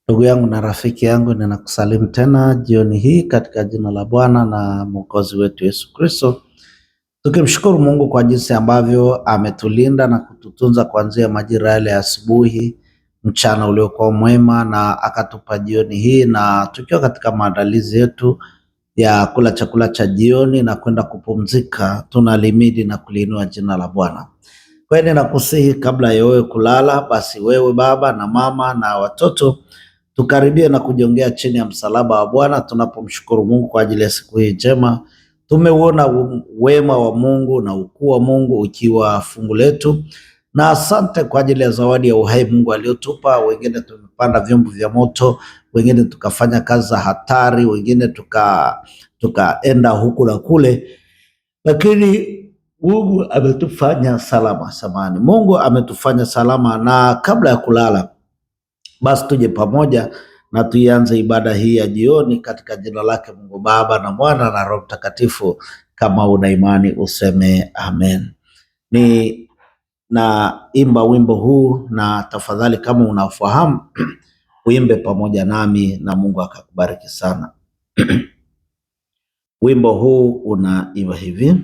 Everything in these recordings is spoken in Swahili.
Ndugu yangu na rafiki yangu, ninakusalimu tena jioni hii katika jina la Bwana na Mwokozi wetu Yesu Kristo, tukimshukuru Mungu kwa jinsi ambavyo ametulinda na kututunza kuanzia majira yale ya asubuhi, mchana uliokuwa mwema, na akatupa jioni hii, na tukiwa katika maandalizi yetu ya kula chakula cha jioni na kwenda kupumzika, tunalimidi na kuliinua jina la Bwana. Kwa hiyo ninakusihi, kabla ya wewe kulala, basi wewe baba na mama na watoto tukaribie na kujongea chini ya msalaba wa Bwana tunapomshukuru Mungu kwa ajili ya siku hii njema. Tumeuona wema wa Mungu na ukuu wa Mungu ukiwa fungu letu, na asante kwa ajili ya zawadi ya uhai Mungu aliotupa. Wengine tumepanda vyombo vya moto, wengine tukafanya kazi za hatari, wengine tukaenda huku na kule, lakini Mungu ametufanya salama. Samani, Mungu ametufanya salama, na kabla ya kulala basi tuje pamoja na tuianze ibada hii ya jioni katika jina lake Mungu Baba na Mwana na Roho Mtakatifu. Kama una imani useme amen. Ni na imba wimbo huu, na tafadhali kama unafahamu uimbe pamoja nami na Mungu akakubariki sana. Wimbo huu unaimba hivi: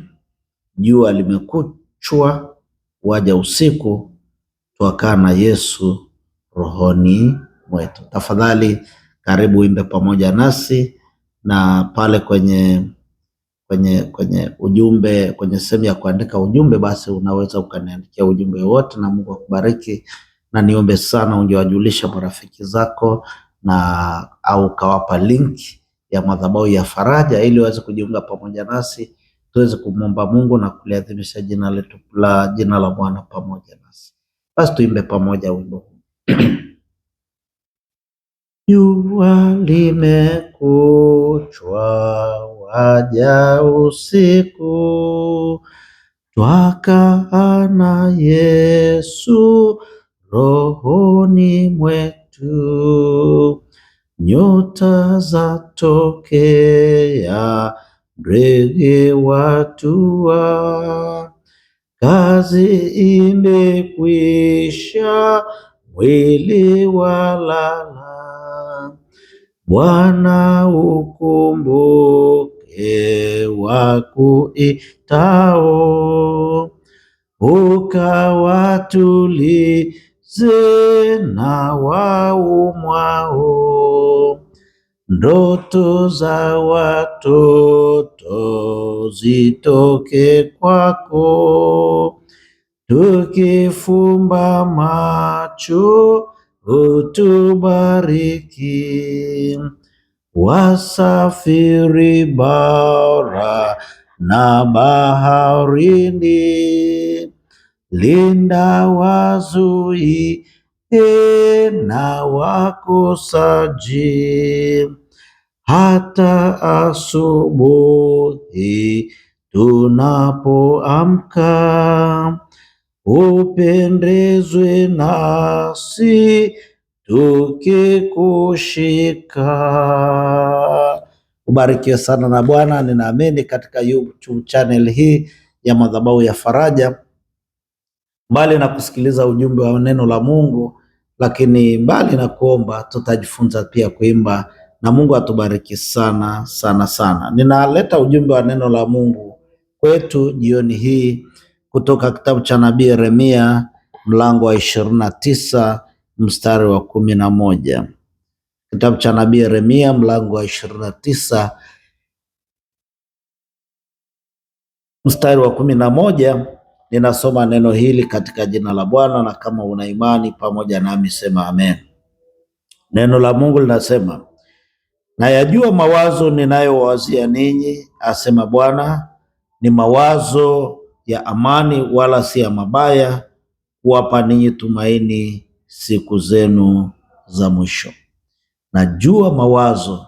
jua limekuchwa, waja usiku, twakaa na Yesu rohoni mwetu. Tafadhali karibu imbe pamoja nasi, na pale kwenye ujumbe, kwenye sehemu ya kuandika ujumbe, basi unaweza ukaniandikia ujumbe wote, na Mungu akubariki. Na niombe sana ungewajulisha marafiki zako, na au kawapa link ya madhabahu ya Faraja ili waweze kujiunga pamoja nasi, tuweze kumwomba Mungu na kuliadhimisha jina la Bwana pamoja nasi. Basi tuimbe pamoja wimbo huu. Jua limekuchwa, waja usiku, twakaa na Yesu rohoni mwetu. Nyota zatokea, ndege watua, kazi imekwisha, mwili walala. Bwana ukumbuke wakuitao, ukawatulize na waumwao. Ndoto za watoto zitoke kwako, tukifumba macho utubariki. Wasafiri bara na baharini, linda wazuie na wakosaji. Hata asubuhi tunapoamka, upendezwe nasi tukikushika. Ubarikiwe sana na Bwana. Ninaamini katika YouTube channel hii ya madhabahu ya Faraja, mbali na kusikiliza ujumbe wa neno la Mungu, lakini mbali na kuomba, tutajifunza pia kuimba, na Mungu atubariki sana sana sana. Ninaleta ujumbe wa neno la Mungu kwetu jioni hii kutoka kitabu cha nabii Yeremia mlango wa 29 mstari wa 11. Kitabu cha nabii Yeremia mlango wa 29 mstari wa 11. Ninasoma neno hili katika jina la Bwana, na kama una imani pamoja nami sema amen. Neno la Mungu linasema, na yajua mawazo ninayowazia ninyi, asema Bwana, ni mawazo ya amani wala si ya mabaya, kuwapa ninyi tumaini siku zenu za mwisho. Najua mawazo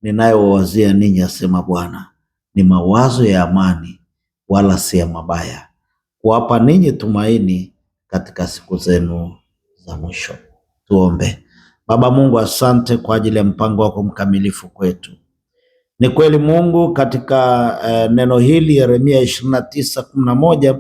ninayowazia ninyi, asema Bwana, ni mawazo ya amani wala si ya mabaya, kuwapa ninyi tumaini katika siku zenu za mwisho. Tuombe. Baba Mungu, asante kwa ajili ya mpango wako mkamilifu kwetu. Ni kweli Mungu, katika neno hili Yeremia 29:11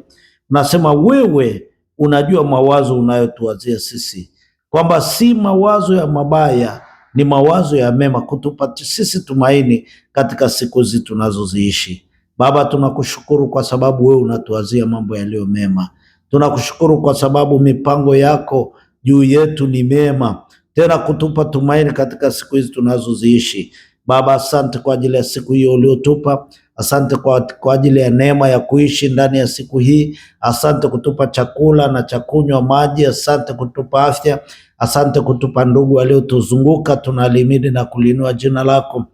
unasema wewe unajua mawazo unayotuwazia sisi kwamba si mawazo ya mabaya, ni mawazo ya mema, kutupatia sisi tumaini katika siku hizi tunazoziishi. Baba, tunakushukuru kwa sababu wewe unatuwazia mambo yaliyo mema. Tunakushukuru kwa sababu mipango yako juu yetu ni mema, tena kutupa tumaini katika siku hizi tunazoziishi. Baba, asante kwa ajili ya siku hiyo uliotupa. Asante kwa ajili ya neema ya kuishi ndani ya siku hii. Asante kutupa chakula na cha kunywa, maji. Asante kutupa afya. Asante kutupa ndugu waliotuzunguka. Tunalimidi na kulinua jina lako.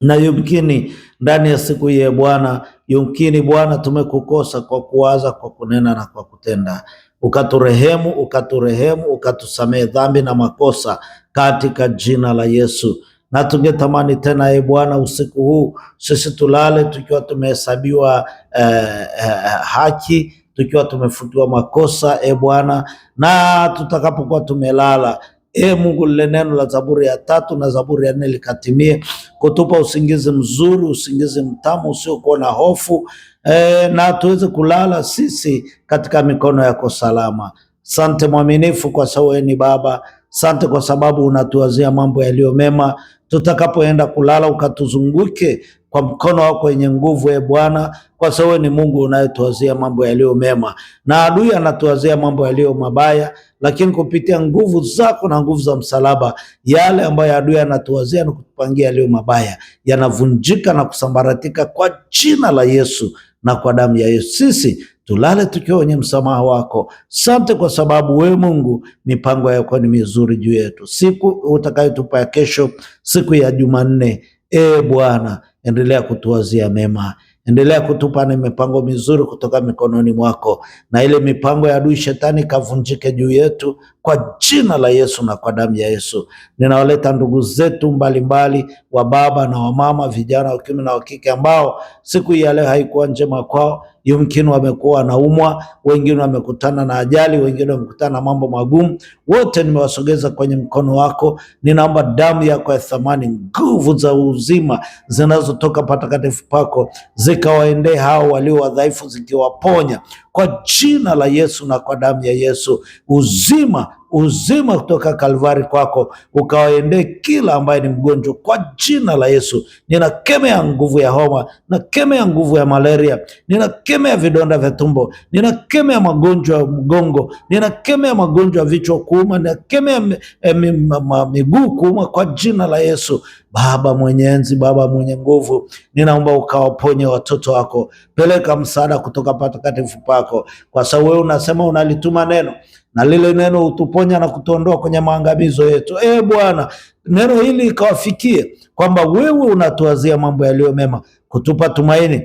Na yumkini ndani ya siku hii Bwana, yumkini Bwana tumekukosa kwa kuwaza, kwa kunena na kwa kutenda. Ukaturehemu, ukatusamehe dhambi na makosa katika jina la Yesu. Na tungetamani tena Bwana usiku huu sisi tulale tukiwa tumehesabiwa haki, tukiwa tumefutiwa makosa Bwana, na tutakapokuwa tumelala Mungu, lile neno la Zaburi ya 3 na Zaburi ya 4 likatimie, kutupa usingizi mzuri, usingizi mtamu usiokuwa na hofu, na tuweze kulala sisi katika mikono yako salama. Sante mwaminifu, kwa sababu wewe ni Baba. Sante kwa sababu unatuwazia mambo yaliyo mema. Tutakapoenda kulala ukatuzunguke kwa mkono wako wenye nguvu Bwana, kwa sababu ni Mungu unayetuwazia mambo yaliyo mema, na adui anatuwazia mambo yaliyo mabaya, lakini kupitia nguvu zako na nguvu za msalaba, yale ambayo adui anatuwazia na kutupangia yaliyo mabaya yanavunjika na kusambaratika kwa jina la Yesu na kwa damu ya Yesu. Sisi tulale tukiwa wenye msamaha wako. Sante kwa sababu wewe Mungu mipango yako ni mizuri juu yetu. Siku utakayotupa ya kesho, siku ya Jumanne, Bwana, endelea kutuwazia mema. Endelea kutupa na mipango mizuri kutoka mikononi mwako, na ile mipango ya adui shetani kavunjike juu yetu kwa jina la Yesu na kwa damu ya Yesu. Ninawaleta ndugu zetu mbalimbali, wa baba na wa mama, vijana wa kiume na wa kike, ambao siku hii ya leo haikuwa njema kwao. Yumkini wamekuwa wanaumwa, wengine wamekutana na ajali, wengine wamekutana na mambo magumu. Wote nimewasogeza kwenye mkono wako. Ninaomba damu yako ya thamani, nguvu za uzima zinazotoka patakatifu pako zikawaendee hao walio wadhaifu, zikiwaponya kwa jina la Yesu na kwa damu ya Yesu. Uzima kutoka Kalvari kwako ukawaendee kila ambaye ni mgonjwa kwa jina la Yesu. Ninakemea nguvu ya homa, ninakemea nguvu ya malaria, ninakemea vidonda vya tumbo, ninakemea magonjwa ya mgongo, ninakemea magonjwa ya vichwa kuuma, ninakemea miguu kuuma kwa jina la Yesu. Baba mwenye enzi, Baba mwenye nguvu, ninaomba ukawaponye watoto wako. Peleka msaada kutoka patakatifu pako, kwa sababu wewe unasema unalituma neno, na lile neno utuponya na kutuondoa kwenye maangamizo yetu. Bwana, neno hili ikawafikie kwamba wewe unatuwazia mambo yaliyo mema, kutupa tumaini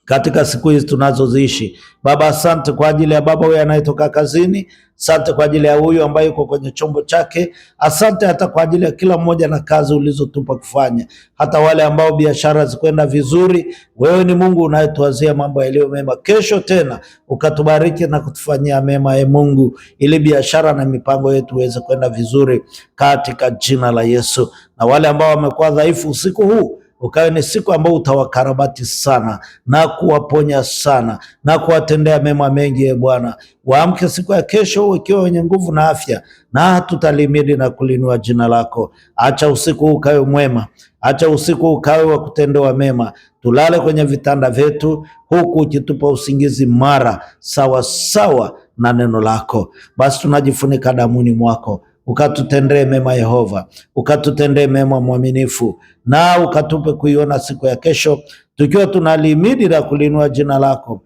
katika siku hizi tunazoziishi. Baba, asante kwa ajili ya baba huyu anayetoka kazini. Asante kwa ajili ya huyu ambaye yuko kwenye chombo chake. Asante hata kwa ajili ya kila mmoja na kazi ulizotupa kufanya, hata wale ambao biashara zikwenda vizuri. Wewe ni Mungu unayetuwazia mambo yaliyo mema. Kesho tena ukatubariki na kutufanyia mema, Mungu, ili biashara na mipango yetu iweze kwenda vizuri katika jina la Yesu. Na wale ambao wamekuwa dhaifu usiku huu, ukawe ni siku ambayo utawakarabati sana na kuwaponya sana na kuwatendea mema mengi. Bwana, waamke siku ya kesho ukiwa wenye nguvu na afya, na tutalimidi na kulinua jina lako. Acha usiku ukawe mwema, acha usiku ukawe wa kutendewa mema. Tulale kwenye vitanda vyetu huku ukitupa usingizi mara sawa sawa na neno lako. Basi tunajifunika damuni mwako. Ukatutendee mema Yehova, ukatutendee mema mwaminifu, na ukatupe kuiona siku ya kesho tukiwa tunalimidi na kulinua jina lako.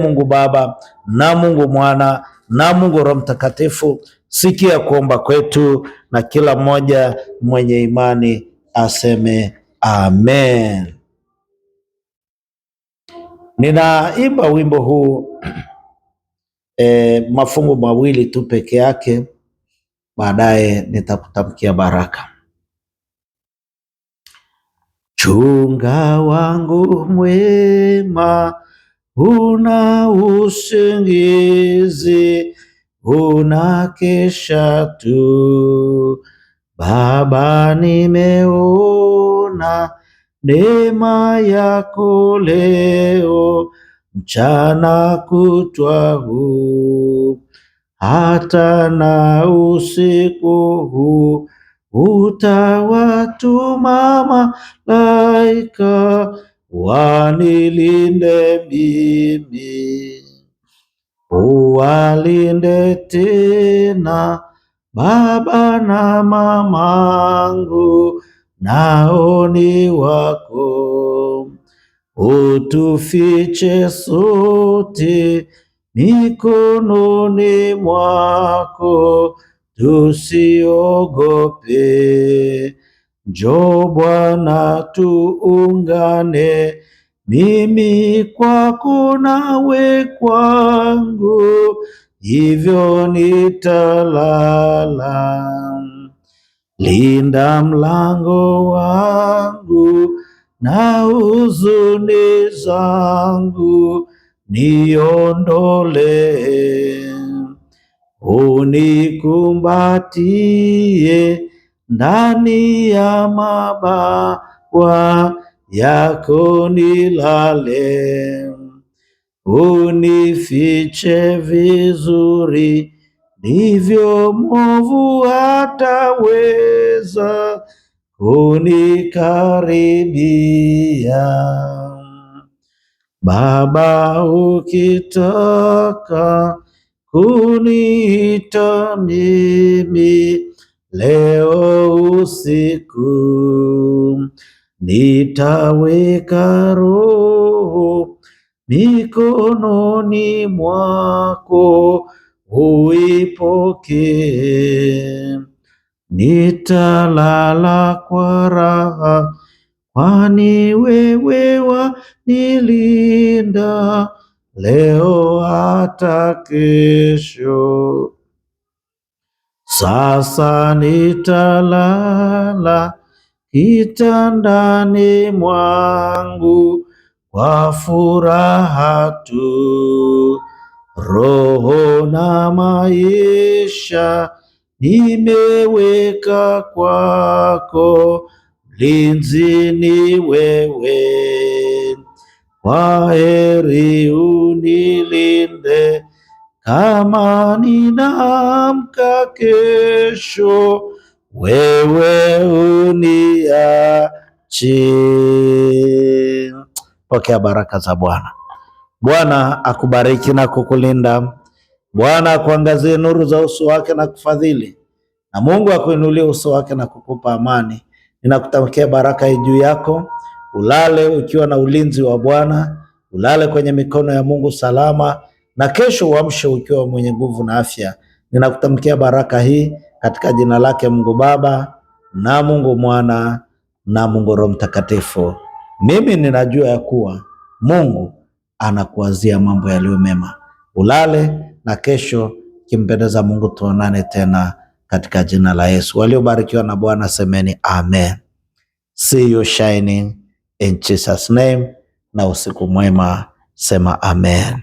Mungu Baba na Mungu Mwana na Mungu Roho Mtakatifu, sikia kuomba kwetu, na kila mmoja mwenye imani aseme amen. Ninaimba wimbo huu mafungu mawili tu peke yake, baadaye nitakutamkia baraka. Chunga wangu mwema, una usingizi, unakesha tu. Baba, nimeona neema yako leo, mchana kutwa huu. hata na usiku huu utawatuma malaika wanilinde mimi. Uwalinde tena baba na mamangu, nao ni wako. Utufiche sote mikononi mwako, tusiogope. Njoo Bwana tuungane, mimi kwako nawe kwangu, hivyo nitalala. Linda mlango wangu na huzuni zangu niondole. Unikumbatie ndani ya mabawa yako nilale. Unifiche vizuri, ndivyo mwovu hataweza kunikaribia. Baba, ukitaka kuniita mimi leo usiku, nitaweka roho mikononi mwako, uipokee. Nitalala kwa raha, kwani wewe wanilinda leo hata kesho. Sasa nitalala kitandani mwangu kwa furaha tu, roho na maisha nimeweka kwako, mlinzi ni wewe. Kwaheri, unilinde kama ninaamka kesho, wewe uniachi. Pokea baraka za Bwana. Bwana akubariki na kukulinda. Bwana akuangazie nuru za uso wake na kufadhili, na Mungu akuinulie uso wake na kukupa amani. Ninakutamkia baraka hii juu yako, ulale ukiwa na ulinzi wa Bwana, ulale kwenye mikono ya Mungu salama, na kesho uamshe ukiwa mwenye nguvu na afya. Ninakutamkia baraka hii katika jina lake Mungu Baba na Mungu Mwana na Mungu Roho Mtakatifu. Mimi ninajua ya kuwa Mungu anakuwazia mambo yaliyo mema. Ulale na kesho kimpendeza Mungu tuonane tena katika jina la Yesu. Waliobarikiwa na Bwana semeni amen. See you shining in Jesus name. Na usiku mwema, sema amen.